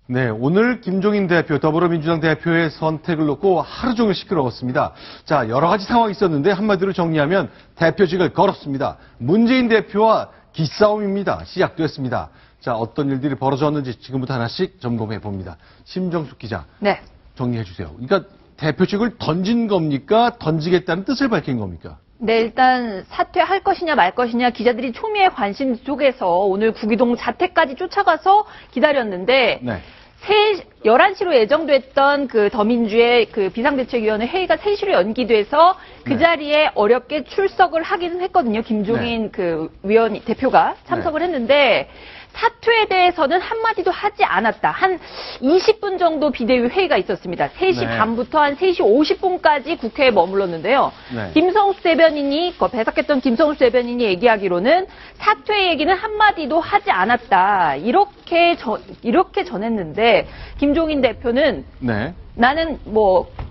네, 오늘 김종인 대표, 더불어민주당 대표의 선택을 놓고 하루 종일 시끄러웠습니다. 자, 여러 가지 상황이 있었는데 한마디로 정리하면 대표직을 걸었습니다. 문재인 대표와 기싸움입니다. 시작됐습니다. 자, 어떤 일들이 벌어졌는지 지금부터 하나씩 점검해 봅니다. 심정숙 기자, 네. 정리해 주세요. 그러니까 대표직을 던진 겁니까? 던지겠다는 뜻을 밝힌 겁니까? 네, 일단 사퇴할 것이냐 말 것이냐 기자들이 초미의 관심 속에서 오늘 구기동 자택까지 쫓아가서 기다렸는데 네. 11시로 예정됐던 그 더민주의 그 비상대책위원회 회의가 3시로 연기돼서 그 네. 자리에 어렵게 출석을 하기는 했거든요. 김종인 네. 그 대표가 참석을 했는데 사퇴에 대해서는 한마디도 하지 않았다. 한 20분 정도 비대위 회의가 있었습니다. 3시 네. 반부터 한 3시 50분까지 국회에 머물렀는데요. 네. 김성수 대변인이, 배석했던 김성수 대변인이 얘기하기로는 사퇴 얘기는 한마디도 하지 않았다. 이렇게 전했는데, 김종인 대표는 네. 나는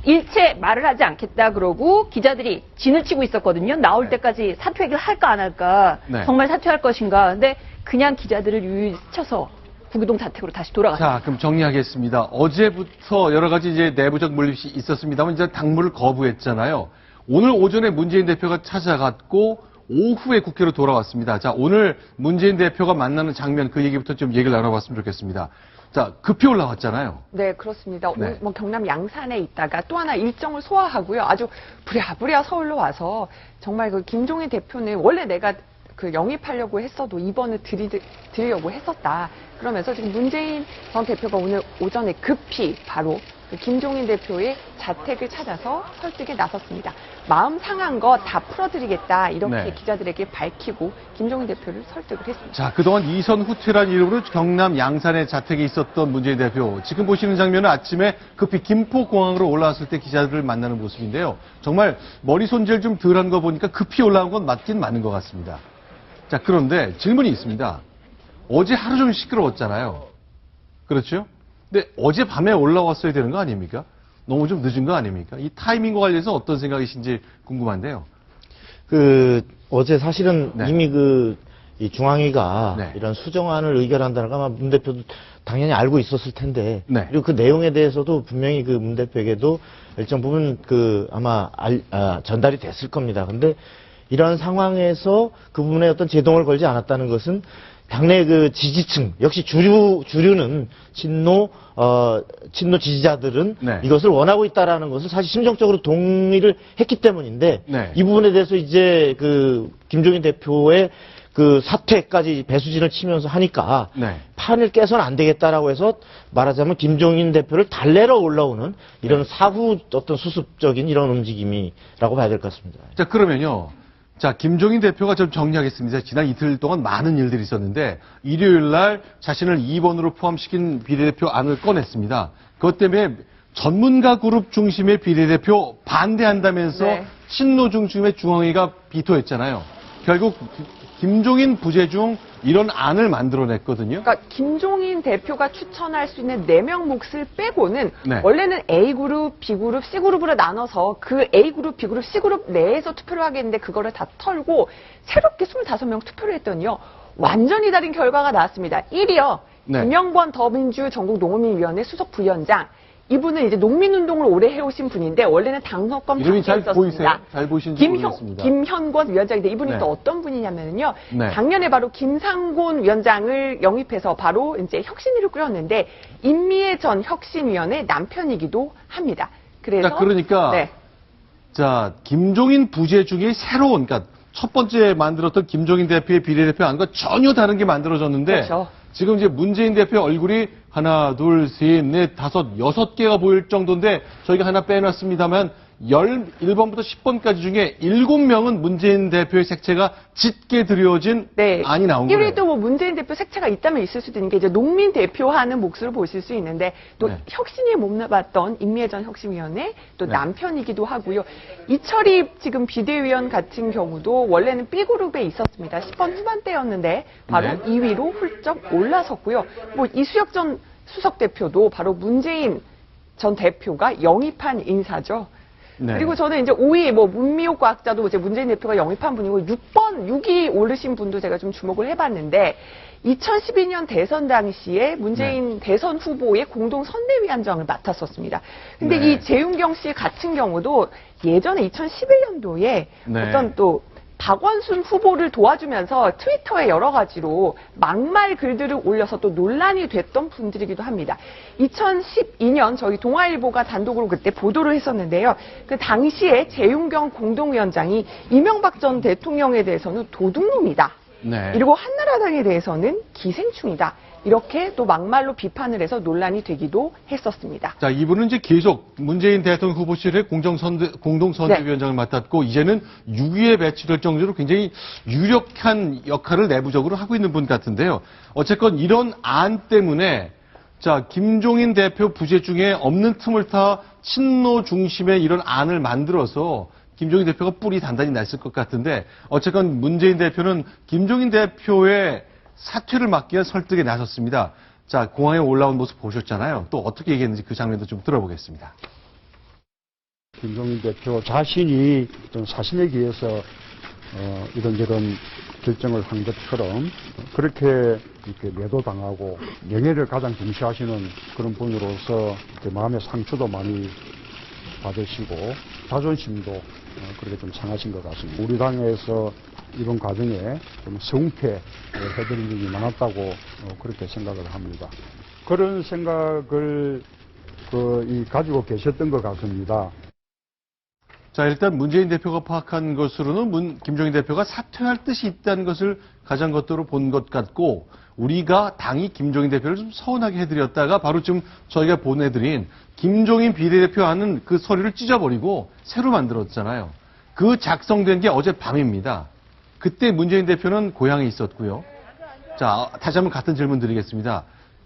일체 말을 하지 않겠다 그러고 기자들이 진을 치고 있었거든요. 나올 네. 때까지 사퇴 얘기를 할까 안 할까. 네. 정말 사퇴할 것인가. 근데 그냥 기자들을 유유히 스쳐서 구기동 자택으로 다시 돌아갔습니다. 자, 그럼 정리하겠습니다. 어제부터 여러 가지 이제 내부적 물릿이 있었습니다만 이제 당무를 거부했잖아요. 오늘 오전에 문재인 대표가 찾아갔고 오후에 국회로 돌아왔습니다. 자, 오늘 문재인 대표가 만나는 장면 그 얘기부터 좀 얘기를 나눠봤으면 좋겠습니다. 자, 급히 올라왔잖아요. 네, 그렇습니다. 네. 경남 양산에 있다가 또 하나 일정을 소화하고요. 아주 부랴부랴 서울로 와서 정말 그 김종인 대표는 원래 내가 그 영입하려고 했어도 입원을 드리려고 했었다. 그러면서 지금 문재인 전 대표가 오늘 오전에 급히 바로 그 김종인 대표의 자택을 찾아서 설득에 나섰습니다. 마음 상한 거 다 풀어드리겠다. 이렇게 네. 기자들에게 밝히고 김종인 대표를 설득을 했습니다. 자, 그동안 이선 후퇴란 이름으로 경남 양산에 자택에 있었던 문재인 대표. 지금 보시는 장면은 아침에 급히 김포공항으로 올라왔을 때 기자들을 만나는 모습인데요. 정말 머리 손질 좀 덜한 거 보니까 급히 올라온 건 맞긴 맞는 것 같습니다. 자, 그런데 질문이 있습니다. 어제 하루 종일 시끄러웠잖아요. 그렇죠? 근데 어제 밤에 올라왔어야 되는 거 아닙니까? 너무 좀 늦은 거 아닙니까? 이 타이밍과 관련해서 어떤 생각이신지 궁금한데요. 어제 사실은 네. 이미 이 중앙위가 네. 이런 수정안을 의결한다는 거 아마 문 대표도 당연히 알고 있었을 텐데. 네. 그리고 그 내용에 대해서도 분명히 그 문 대표에게도 일정 부분 아마 전달이 됐을 겁니다. 근데 이런 상황에서 그 부분에 어떤 제동을 걸지 않았다는 것은 당내 그 지지층, 역시 주류는 친노 지지자들은 네. 이것을 원하고 있다라는 것을 사실 심정적으로 동의를 했기 때문인데 네. 이 부분에 대해서 이제 그 김종인 대표의 그 사퇴까지 배수진을 치면서 하니까 네. 판을 깨서는 안 되겠다라고 해서 말하자면 김종인 대표를 달래러 올라오는 이런 네. 사후 어떤 수습적인 이런 움직임이라고 봐야 될 것 같습니다. 자, 그러면요. 자, 김종인 대표가 좀 정리하겠습니다. 지난 이틀 동안 많은 일들이 있었는데 일요일 날 자신을 2번으로 포함시킨 비례대표 안을 꺼냈습니다. 그것 때문에 전문가 그룹 중심의 비례대표 반대한다면서 네. 친노 중심의 중앙위가 비토했잖아요. 결국 김종인 부재중 이런 안을 만들어냈거든요. 그러니까 김종인 대표가 추천할 수 있는 4명 몫을 빼고는 네. 원래는 A그룹, B그룹, C그룹으로 나눠서 그 A그룹, B그룹, C그룹 내에서 투표를 하겠는데 그거를 다 털고 새롭게 25명 투표를 했더니요. 완전히 다른 결과가 나왔습니다. 1위요. 네. 김영권 더민주 전국농민위원회 수석 부위원장. 이분은 이제 농민운동을 오래 해오신 분인데 원래는 당선권 이름이 잘 밖에 보이세요? 있었습니다. 잘 보시는지 모르겠습니다. 김현권 위원장인데 이분이 네. 또 어떤 분이냐면요. 네. 작년에 바로 김상곤 위원장을 영입해서 바로 이제 혁신위를 꾸렸는데 임미애 전 혁신위원의 남편이기도 합니다. 그래서 자, 그러니까 네. 자, 김종인 부재중의 새로운, 그러니까 첫 번째 만들었던 김종인 대표의 비례대표 안과 전혀 다른 게 만들어졌는데 그렇죠. 지금 이제 문재인 대표 얼굴이 하나, 둘, 셋, 넷, 다섯, 6개가 보일 정도인데 저희가 하나 빼놨습니다만 11번부터 10번까지 중에 7명은 문재인 대표의 색채가 짙게 드려진 네. 안이 나온 거예요. 1위도 뭐 문재인 대표 색채가 있다면 있을 수도 있는 게 이제 농민 대표하는 몫으로 보실 수 있는데 또 네. 혁신위에 몸담았던 임미애 전 혁신위원회 또 네. 남편이기도 하고요. 이철희 지금 비대위원 같은 경우도 원래는 B그룹에 있었습니다. 10번 후반대였는데 바로 네. 2위로 훌쩍 올라섰고요. 뭐 이수혁 전 수석 대표도 바로 문재인 전 대표가 영입한 인사죠. 네. 그리고 저는 이제 5위 문미옥 과학자도 이제 문재인 대표가 영입한 분이고 6위 오르신 분도 제가 좀 주목을 해봤는데 2012년 대선 당시에 문재인 대선 후보의 공동 선대위원장을 맡았었습니다. 근데 네. 이 재윤경 씨 같은 경우도 예전에 2011년도에 네. 어떤 또 박원순 후보를 도와주면서 트위터에 여러 가지로 막말 글들을 올려서 또 논란이 됐던 분들이기도 합니다. 2012년 저희 동아일보가 단독으로 그때 보도를 했었는데요. 그 당시에 재윤경 공동위원장이 이명박 전 대통령에 대해서는 도둑놈이다. 네. 그리고 한나라당에 대해서는 기생충이다. 이렇게 또 막말로 비판을 해서 논란이 되기도 했었습니다. 자, 이분은 이제 계속 문재인 대통령 후보실의 공동선대위원장을 맡았고, 이제는 6위에 배치될 정도로 굉장히 유력한 역할을 내부적으로 하고 있는 분 같은데요. 어쨌건 이런 안 때문에, 자, 김종인 대표 부재 중에 없는 틈을 타 친노 중심의 이런 안을 만들어서 김종인 대표가 뿔이 단단히 났을 것 같은데, 어쨌건 문재인 대표는 김종인 대표의 사퇴를 막기 위한 설득에 나섰습니다. 자, 공항에 올라온 모습 보셨잖아요. 또 어떻게 얘기했는지 그 장면도 좀 들어보겠습니다. 김종인 대표 자신이 좀 사심에 기해서 이런저런 결정을 한 것처럼 그렇게 이렇게 매도당하고 명예를 가장 중시하시는 그런 분으로서 이렇게 마음의 상처도 많이 받으시고 자존심도 그렇게 좀 상하신 것 같습니다. 우리 당에서 이번 과정에 좀 성패해드릴 일이 많았다고 그렇게 생각을 합니다. 그런 생각을 가지고 계셨던 것 같습니다. 자, 일단 문재인 대표가 파악한 것으로는 김종인 대표가 사퇴할 뜻이 있다는 것을 가장 겉으로 본 것 같고, 우리가 당이 김종인 대표를 좀 서운하게 해드렸다가 바로 지금 저희가 보내드린 김종인 비례대표 하는 그 서류를 찢어버리고 새로 만들었잖아요. 그 작성된 게 어제 밤입니다. 그때 문재인 대표는 고향에 있었고요. 자, 다시 한번 같은 질문 드리겠습니다.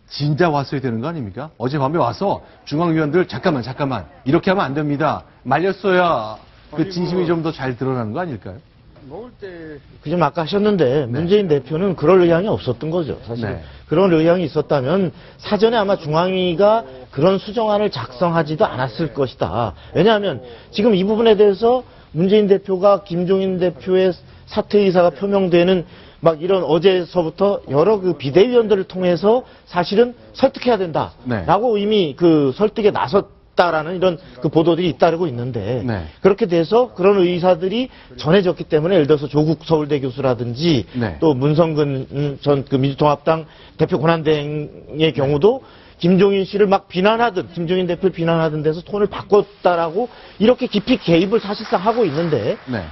진짜 왔어야 되는 거 아닙니까? 어젯밤에 와서 중앙위원들 잠깐만 이렇게 하면 안 됩니다. 말렸어야 그 진심이 좀 더 잘 드러나는 거 아닐까요? 그 좀 아까 하셨는데 문재인 대표는 그럴 의향이 없었던 거죠. 사실 네. 그런 의향이 있었다면 사전에 아마 중앙위가 그런 수정안을 작성하지도 않았을 것이다. 왜냐하면 지금 이 부분에 대해서 문재인 대표가 김종인 대표의 사퇴 의사가 표명되는 막 이런 어제서부터 여러 그 비대위원들을 통해서 사실은 설득해야 된다라고 네. 이미 그 설득에 나섰다라는 이런 그 보도들이 잇따르고 있는데 네. 그렇게 돼서 그런 의사들이 전해졌기 때문에 예를 들어서 조국 서울대 교수라든지 네. 또 문성근 전 그 민주통합당 대표 권한대행의 경우도 김종인 씨를 막 비난하듯 김종인 대표를 비난하던 데서 톤을 바꿨다라고 이렇게 깊이 개입을 사실상 하고 있는데 네.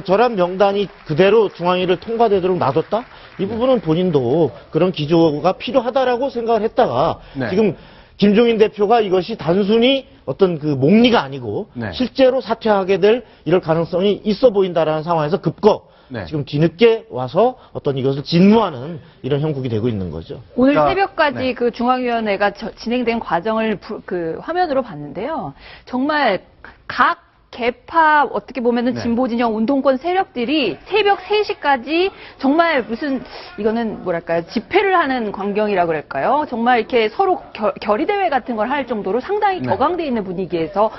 저런 명단이 그대로 중앙위를 통과되도록 놔뒀다? 이 부분은 본인도 그런 기조가 필요하다라고 생각을 했다가 네. 지금 김종인 대표가 이것이 단순히 어떤 그 목리가 아니고 네. 실제로 사퇴하게 될 이럴 가능성이 있어 보인다라는 상황에서 급거 네. 지금 뒤늦게 와서 어떤 이것을 진무하는 이런 형국이 되고 있는 거죠. 오늘 그러니까, 새벽까지 네. 그 중앙위원회가 진행된 과정을 그 화면으로 봤는데요. 정말 각 개파 어떻게 보면은 네. 진보 진영 운동권 세력들이 새벽 3시까지 정말 무슨 이거는 뭐랄까요 집회를 하는 광경이라 그럴까요? 정말 이렇게 서로 결의대회 같은 걸 할 정도로 상당히 네. 격앙돼 있는 분위기에서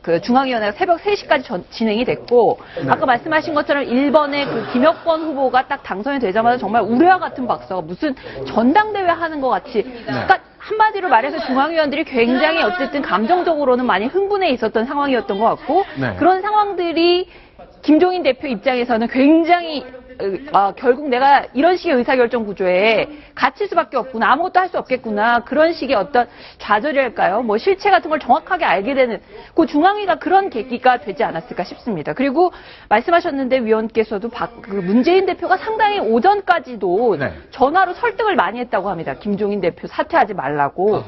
그 중앙위원회가 새벽 3시까지 진행이 됐고 네. 아까 말씀하신 것처럼 1번의 그 김혁권 후보가 딱 당선이 되자마자 정말 우레와 같은 박수가 무슨 전당대회 하는 것 같이 그러니까 한마디로 말해서 중앙위원들이 굉장히 어쨌든 감정적으로는 많이 흥분해 있었던 상황이었던 것 같고 네. 그런 상황들이 김종인 대표 입장에서는 굉장히 결국 내가 이런 식의 의사결정 구조에 갇힐 수밖에 없구나. 아무것도 할 수 없겠구나. 그런 식의 어떤 좌절이랄까요? 뭐 실체 같은 걸 정확하게 알게 되는 그 중앙위가 그런 계기가 되지 않았을까 싶습니다. 그리고 말씀하셨는데 위원께서도 그 문재인 대표가 상당히 오전까지도 네. 전화로 설득을 많이 했다고 합니다. 김종인 대표 사퇴하지 말라고.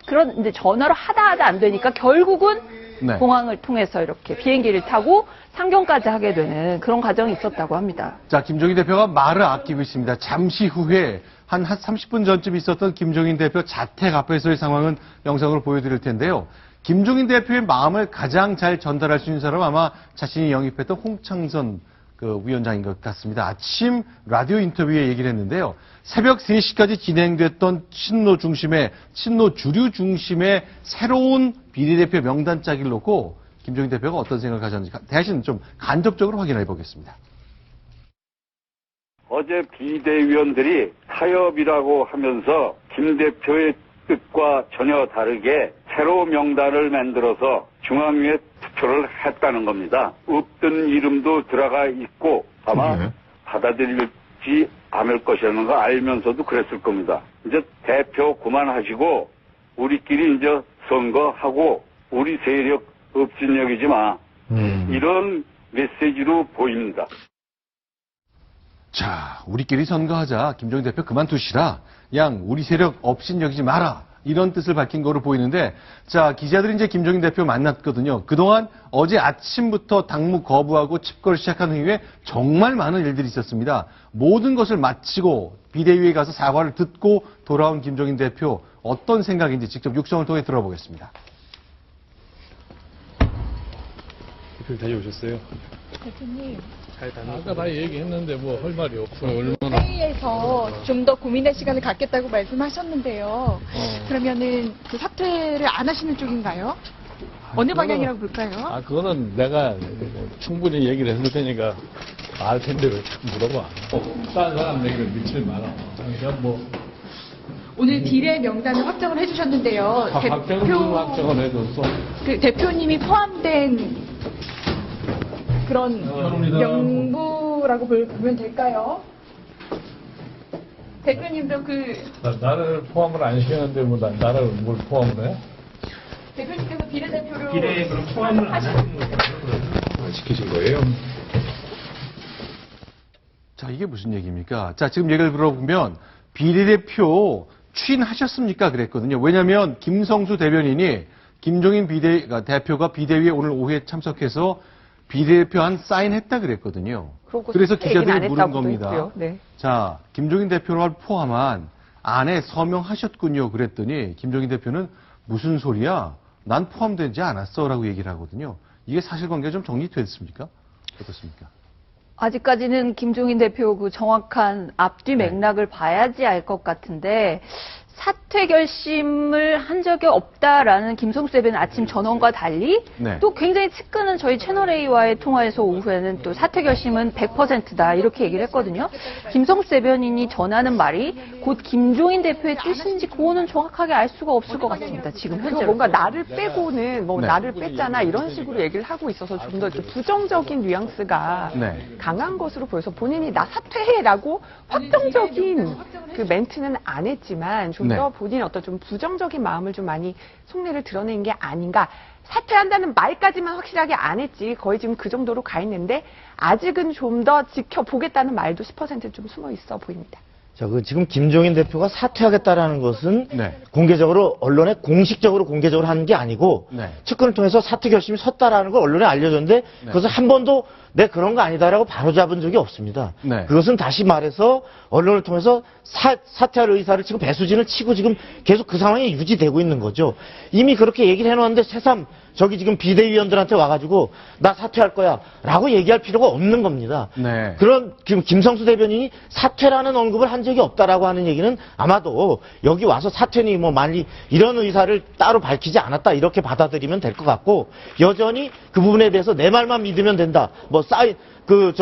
그런데 전화로 하다 안 되니까 결국은 네. 공항을 통해서 이렇게 비행기를 타고 상경까지 하게 되는 그런 과정이 있었다고 합니다. 자, 김종인 대표가 말을 아끼고 있습니다. 잠시 후에 한 30분 전쯤 있었던 김종인 대표 자택 앞에서의 상황은 영상으로 보여드릴 텐데요. 김종인 대표의 마음을 가장 잘 전달할 수 있는 사람은 아마 자신이 영입했던 홍창선 그 위원장인 것 같습니다. 아침 라디오 인터뷰에 얘기를 했는데요. 새벽 3시까지 진행됐던 친노 주류 중심의 새로운 비례대표 명단 짜기를 놓고 김종인 대표가 어떤 생각을 가졌는지 대신 좀 간접적으로 확인해 보겠습니다. 어제 비대위원들이 타협이라고 하면서 김 대표의 뜻과 전혀 다르게 새로 명단을 만들어서 중앙위에 투표를 했다는 겁니다. 없던 이름도 들어가 있고 아마 받아들일지 않을 것이라는 거 알면서도 그랬을 겁니다. 이제 대표 그만하시고 우리끼리 이제 선거하고 우리 세력 업신여기지 마. 이런 메시지로 보입니다. 자, 우리끼리 선거하자. 김종인 대표 그만두시라. 양 우리 세력 업신여기지 마라. 이런 뜻을 밝힌 거로 보이는데, 자, 기자들이 이제 김종인 대표 만났거든요. 그동안 어제 아침부터 당무 거부하고 칩거를 시작한 이후에 정말 많은 일들이 있었습니다. 모든 것을 마치고 비대위에 가서 사과를 듣고 돌아온 김종인 대표, 어떤 생각인지 직접 육성을 통해 들어보겠습니다. 대표 다녀오셨어요? 대표님, 아까 다 얘기했는데 뭐 할 말이 없어. 얼마나. 회의에서 좀 더 고민할 시간을 갖겠다고 말씀하셨는데요. 그러면은 그 사퇴를 안 하시는 쪽인가요? 어느 방향이라고 볼까요? 그거는 내가 충분히 얘기를 했을 테니까 알 텐데 왜 자꾸 물어봐. 딴 사람 얘기를 믿지 마라. 그냥 뭐. 오늘 딜의 명단을 확정을 해주셨는데요. 확정을 해줬어. 그 대표님이 포함된 그런 명부라고 보면 될까요? 대표님도 나를 포함을 안 시켰는데 뭐 나를 뭘 포함을 해? 대표님께서 비례대표로 비례에 그럼 포함을 안 하는 거예요? 지키신 거예요? 자, 이게 무슨 얘기입니까? 자, 지금 얘기를 들어보면 비례대표 추인하셨습니까? 그랬거든요. 왜냐하면 김성수 대변인이 김종인 대표가 비대위에 오늘 오후에 참석해서 비례대표 한 사인했다 그랬거든요. 그래서 기자들이 물은 겁니다. 네. 자, 김종인 대표를 포함한 안에 서명하셨군요. 그랬더니 김종인 대표는 무슨 소리야? 난 포함되지 않았어. 라고 얘기를 하거든요. 이게 사실관계가 좀 정리됐습니까? 어떻습니까? 아직까지는 김종인 대표 그 정확한 앞뒤 맥락을 봐야지 알 것 같은데, 사퇴 결심을 한 적이 없다라는 김성수 대변인 아침 전원과 달리 네. 또 굉장히 측근은 저희 채널A와의 통화에서 오후에는 또 사퇴 결심은 100%다 이렇게 얘기를 했거든요. 김성수 대변인이 전하는 말이 곧 김종인 대표의 뜻인지 그거는 정확하게 알 수가 없을 것 같습니다. 지금 그리고 현재로. 뭔가 나를 빼고는 뭐 네. 나를 뺐잖아 이런 식으로 얘기를 하고 있어서 좀 더 부정적인 뉘앙스가 네. 강한 것으로 보여서 본인이 나 사퇴해라고 확정적인 그 멘트는 안 했지만 좀 더 네. 본인의 어떤 좀 부정적인 마음을 좀 많이 속내를 드러낸 게 아닌가. 사퇴한다는 말까지만 확실하게 안 했지 거의 지금 그 정도로 가 있는데 아직은 좀 더 지켜보겠다는 말도 10% 좀 숨어 있어 보입니다. 자, 지금 김종인 대표가 사퇴하겠다라는 것은 네. 공개적으로 언론에 공식적으로 공개적으로 하는 게 아니고 네. 측근을 통해서 사퇴 결심이 섰다라는 걸 언론에 알려줬는데 그것을 한 번도 내 그런 거 아니다라고 바로잡은 적이 없습니다. 네. 그것은 다시 말해서 언론을 통해서 사퇴할 의사를 지금 배수진을 치고 지금 계속 그 상황이 유지되고 있는 거죠. 이미 그렇게 얘기를 해놓았는데 새삼 저기 지금 비대위원들한테 와가지고 나 사퇴할 거야 라고 얘기할 필요가 없는 겁니다. 네. 그런 지금 김성수 대변인이 사퇴라는 언급을 한 적이 없다라고 하는 얘기는 아마도 여기 와서 사퇴니 뭐 만리 이런 의사를 따로 밝히지 않았다 이렇게 받아들이면 될 것 같고 여전히 그 부분에 대해서 내 말만 믿으면 된다. 뭐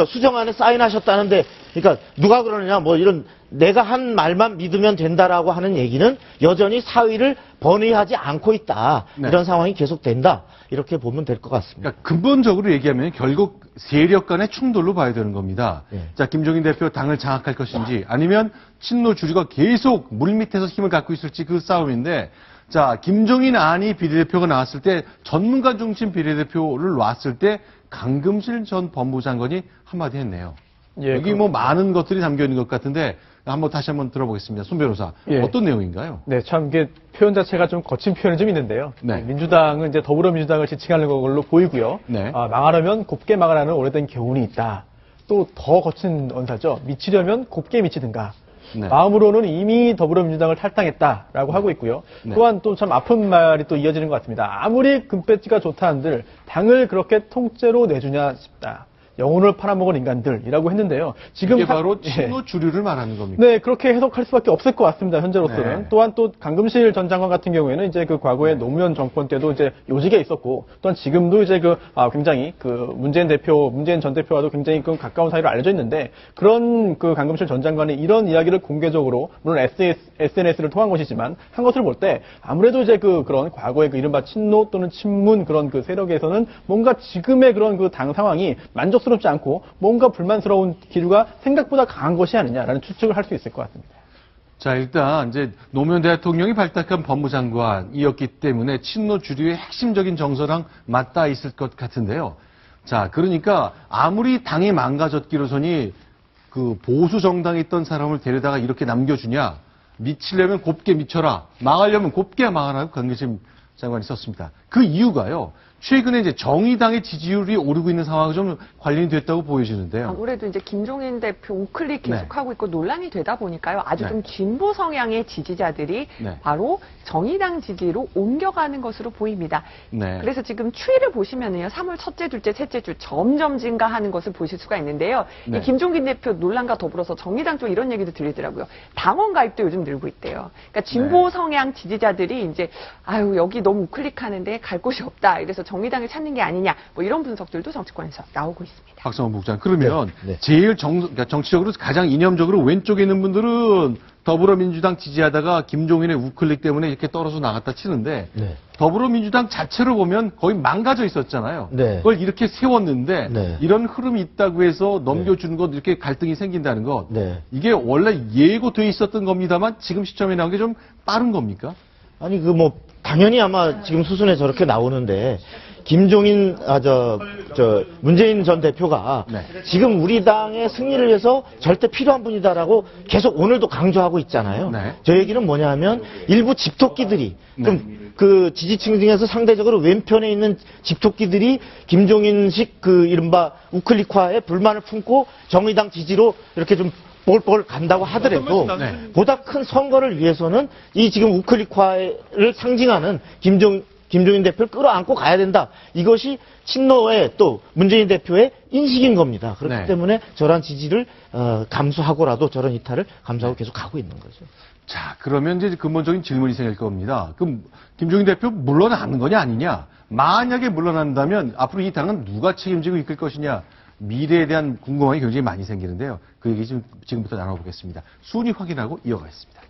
수정안에 사인하셨다는데 그러니까 누가 그러느냐 뭐 이런 내가 한 말만 믿으면 된다라고 하는 얘기는 여전히 사의를 번의하지 않고 있다. 네. 이런 상황이 계속된다. 이렇게 보면 될 것 같습니다. 그러니까 근본적으로 얘기하면 결국 세력 간의 충돌로 봐야 되는 겁니다. 네. 자, 김종인 대표 당을 장악할 것인지 아니면 친노 주류가 계속 물밑에서 힘을 갖고 있을지 그 싸움인데 자, 김종인 안이 비례대표가 나왔을 때 전문가 중심 비례대표를 놨을 때 강금실 전 법무장관이 한마디 했네요. 여기 뭐 많은 것들이 담겨 있는 것 같은데 다시 한번 들어보겠습니다. 손 변호사. 예. 어떤 내용인가요? 네, 참 이게 표현 자체가 좀 거친 표현이 좀 있는데요. 네. 민주당은 이제 더불어민주당을 지칭하는 걸로 보이고요. 네. 망하려면 곱게 망하라는 오래된 교훈이 있다. 또 더 거친 언사죠. 미치려면 곱게 미치든가. 네. 마음으로는 이미 더불어민주당을 탈당했다라고 하고 있고요. 네. 또한 또 참 아픈 말이 또 이어지는 것 같습니다. 아무리 금배지가 좋다 한들 당을 그렇게 통째로 내주냐 싶다. 영혼을 팔아먹은 인간들이라고 했는데요. 지금 이게 바로 예. 친노 주류를 말하는 겁니다. 네, 그렇게 해석할 수밖에 없을 것 같습니다. 현재로서는. 네. 또한 또 강금실 전 장관 같은 경우에는 이제 그 과거에 노무현 정권 때도 이제 요직에 있었고, 또한 지금도 이제 굉장히 문재인 전 대표와도 굉장히 가까운 사이로 알려져 있는데, 그런 강금실 전 장관이 이런 이야기를 공개적으로, 물론 SNS를 통한 것이지만, 한 것을 볼 때, 아무래도 이제 그런 과거의 이른바 친노 또는 친문 그런 세력에서는 뭔가 지금의 그런 당 상황이 만족스럽지 않고, 뭔가 불만스러운 기류가 생각보다 강한 것이 아니냐라는 추측을 할 수 있을 것 같습니다. 자, 일단 이제 노무현 대통령이 발탁한 법무장관이었기 때문에 친노 주류의 핵심적인 정서랑 맞닿아 있을 것 같은데요. 자, 그러니까 아무리 당이 망가졌기로서니 보수 정당에 있던 사람을 데려다가 이렇게 남겨주냐, 미치려면 곱게 미쳐라, 망하려면 곱게 망하라고 강기심 장관이 썼습니다. 그 이유가요. 최근에 이제 정의당의 지지율이 오르고 있는 상황이 좀 관련이 됐다고 보여지는데요. 아무래도 이제 김종인 대표 우클릭 네. 계속하고 있고 논란이 되다 보니까요. 아주 네. 좀 진보 성향의 지지자들이 네. 바로 정의당 지지로 옮겨가는 것으로 보입니다. 네. 그래서 지금 추이를 보시면은요. 3월 첫째, 둘째, 셋째 주 점점 증가하는 것을 보실 수가 있는데요. 네. 이 김종인 대표 논란과 더불어서 정의당 쪽 이런 얘기도 들리더라고요. 당원 가입도 요즘 늘고 있대요. 그러니까 진보 네. 성향 지지자들이 이제 아유 여기 너무 우클릭하는데 갈 곳이 없다. 이래서 정의당을 찾는 게 아니냐. 뭐 이런 분석들도 정치권에서 나오고 있습니다. 박성원 국장, 그러면 네, 네. 제일 그러니까 정치적으로 가장 이념적으로 왼쪽에 있는 분들은 더불어민주당 지지하다가 김종인의 우클릭 때문에 이렇게 떨어져 나갔다 치는데 네. 더불어민주당 자체로 보면 거의 망가져 있었잖아요. 네. 그걸 이렇게 세웠는데 네. 이런 흐름이 있다고 해서 넘겨주는 것, 이렇게 갈등이 생긴다는 것, 네. 이게 원래 예고돼 있었던 겁니다만 지금 시점에 나온 게 좀 빠른 겁니까? 아니 당연히 아마 지금 수순에 저렇게 나오는데 김종인 문재인 전 대표가 네. 지금 우리 당의 승리를 위해서 절대 필요한 분이다라고 계속 오늘도 강조하고 있잖아요. 네. 저 얘기는 뭐냐면 일부 집토끼들이 좀 지지층 중에서 상대적으로 왼편에 있는 집토끼들이 김종인식 이른바 우클릭화에 불만을 품고 정의당 지지로 이렇게 좀 뽀글뽀글 간다고 하더라도 네. 보다 큰 선거를 위해서는 이 지금 우클릭화를 상징하는 김종인 대표를 끌어안고 가야 된다. 이것이 친노의 또 문재인 대표의 인식인 겁니다. 그렇기 네. 때문에 저런 지지를 감수하고라도 저런 이탈을 감수하고 계속 가고 있는 거죠. 자, 그러면 이제 근본적인 질문이 생길 겁니다. 그럼 김종인 대표 물러나는 거냐 아니냐? 만약에 물러난다면 앞으로 이 당은 누가 책임지고 이끌 것이냐? 미래에 대한 궁금함이 굉장히 많이 생기는데요. 그 얘기 지금부터 나눠보겠습니다. 순위 확인하고 이어가겠습니다.